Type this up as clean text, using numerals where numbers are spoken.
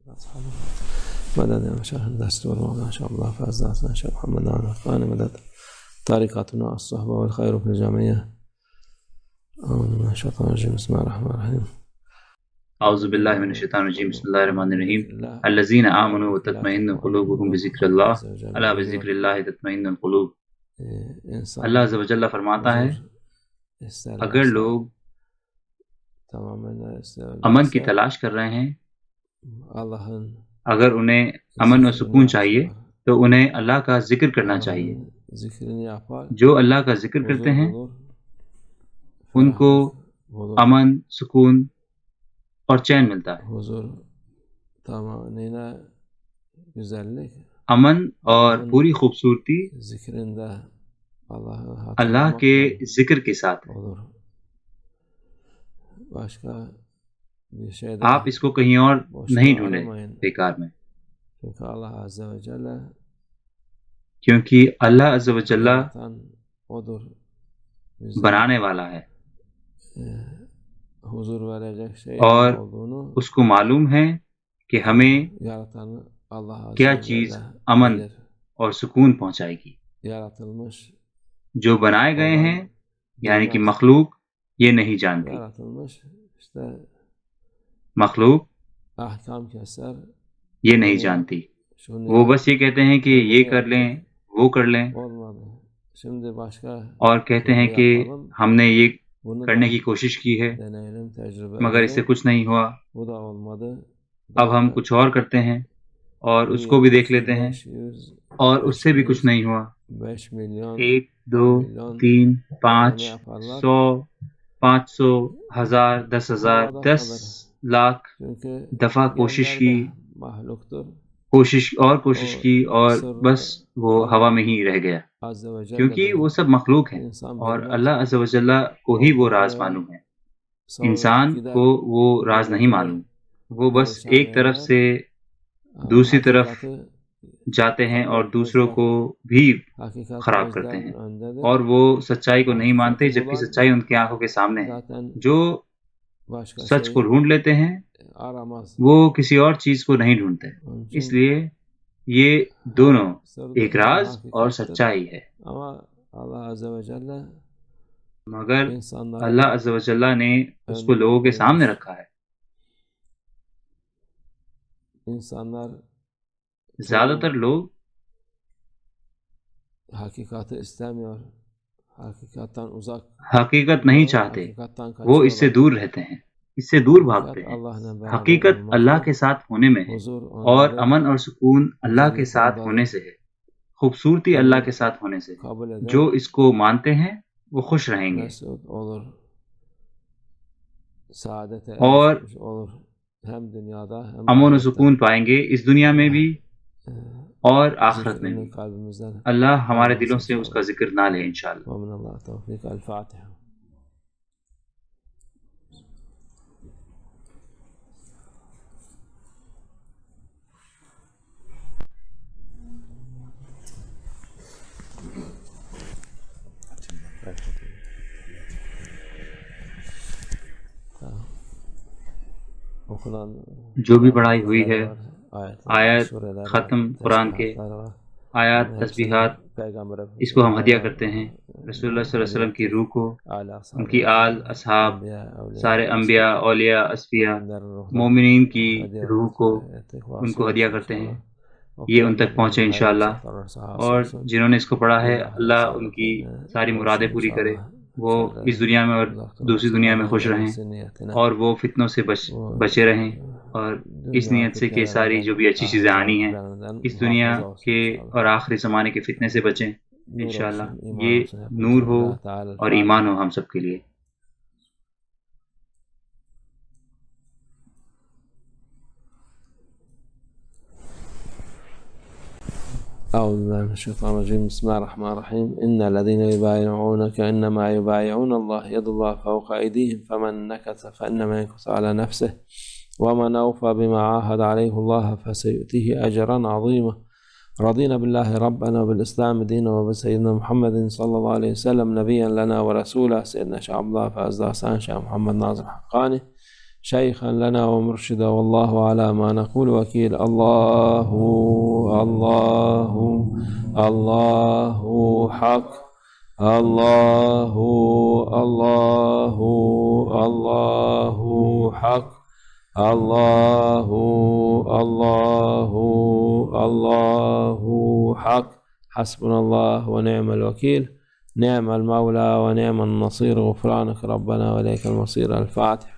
مدد ما شاء دستور ما شاء الله فازداد ما شاء محمد عرفان مدد طريقتنا الصحبة والخير في الجميع. الشيطان الرجيم بسم الله الرحمن الرحيم. اعوذ باللہ من الشیطان الرجیم بسم اللہ الرحمن الرحیم. الذین آمنوا وتطمئن قلوبهم بذکر اللہ الا بذکر اللہ تطمئن القلوب. اللہ عز و جل فرماتا ہے اگر لوگ امن کی تلاش کر رہے ہیں، اگر انہیں امن و سکون چاہیے تو انہیں اللہ کا ذکر کرنا چاہیے. جو اللہ کا ذکر کرتے ہیں ان کو امن، سکون اور چین ملتا ہے. امن اور پوری خوبصورتی اللہ کے ذکر کے ساتھ ہے. آپ اس کو کہیں اور نہیں ڈھونڈیں بیکار میں، کیونکہ اللہ عز و جل بنانے والا ہے اور اس کو معلوم ہے کہ ہمیں کیا چیز امن اور سکون پہنچائے گی. جو بنائے گئے ہیں یعنی کہ مخلوق یہ نہیں جانتی. مخلوق یہ نہیں جانتی، وہ بس یہ کہتے ہیں کہ یہ کر لیں وہ کر لیں، اور کہتے ہیں کہ ہم نے یہ کرنے کی کوشش کی ہے مگر اس سے کچھ نہیں ہوا، اب ہم کچھ اور کرتے ہیں اور اس کو بھی دیکھ لیتے ہیں اور اس سے بھی کچھ نہیں ہوا. 1 2 3 5 100 500 1000 10,000 10 لاکھ دفعہ کوشش کی اور بس وہ ہوا میں ہی رہ گیا، کیونکہ وہ سب مخلوق ہیں اور اللہ عز و جل کو ہی وہ راز معلوم ہے. انسان کو وہ راز نہیں معلوم، وہ بس ایک طرف سے دوسری طرف جاتے ہیں اور دوسروں کو بھی خراب کرتے ہیں اور وہ سچائی کو نہیں مانتے، جبکہ سچائی ان کی آنکھوں کے سامنے ہے. جو سچ کو ڈھونڈ لیتے ہیں وہ کسی اور چیز کو نہیں ڈھونڈتے، اس لیے یہ دونوں ایک راز اور سچائی ہے. مگر اللہ عز و جل نے اس کو لوگوں کے سامنے رکھا ہے. زیادہ تر لوگ حقیقت نہیں چاہتے، وہ اس سے دور رہتے ہیں، اس سے دور بھاگتے ہیں. حقیقت اللہ کے ساتھ ہونے میں ہے اور امن اور سکون اللہ کے ساتھ ہونے سے ہے، خوبصورتی اللہ کے ساتھ ہونے سے. جو اس کو مانتے ہیں وہ خوش رہیں گے اور امن و سکون پائیں گے اس دنیا میں بھی اور آخرت میں بھی. اللہ ہمارے دلوں سے اس کا ذکر نہ لے انشاءاللہ. جو بھی پڑھائی ہوئی ہے، آیت ختم قرآن کے، آیات تسبیحات، اس کو ہم ہدیہ کرتے ہیں رسول اللہ صلی اللہ علیہ وسلم کی روح کو، ان کی آل، اصحاب، سارے انبیاء، اولیاء، اصفیاء، مومنین کی روح کو، ان کو ہدیہ کرتے ہیں. یہ ان تک پہنچے انشاءاللہ. اور جنہوں نے اس کو پڑھا ہے اللہ ان کی ساری مرادیں پوری کرے، وہ اس دنیا میں اور دوسری دنیا میں خوش رہیں اور وہ فتنوں سے بچے رہیں، اور اس نیت سے کہ ساری جو بھی اچھی چیزیں آنی ہیں اس دنیا کے اور آخری زمانے کے فتنے سے بچیں انشاءاللہ. یہ نور ہو اور ایمان ہو ہم سب کے لیے. أعوذ بالله من الشيطان الرجيم بسم الله الرحمن الرحيم. إن الذين يبايعونك إنما يبايعون الله يد الله فوق أيديهم فمن نكث فإنما ينكث على نفسه ومن أوفى بما عاهد عليه الله فسيؤتيه أجرا عظيما. رضينا بالله ربنا وبالإسلام دينا وبسيدنا محمد صلى الله عليه وسلم نبيا لنا ورسولا. سيدنا شيخ عبد الله فازداد حسن، شيخ محمد ناظر حقاني، شيخا لنا ومرشدا، والله على ما نقول وكيل. الله الله الله حق، الله الله الله حق، الله الله الله حق. حسبنا الله ونعم الوكيل، نعم المولى ونعم النصير. غفرانك ربنا وإليك المصير. الفاتح.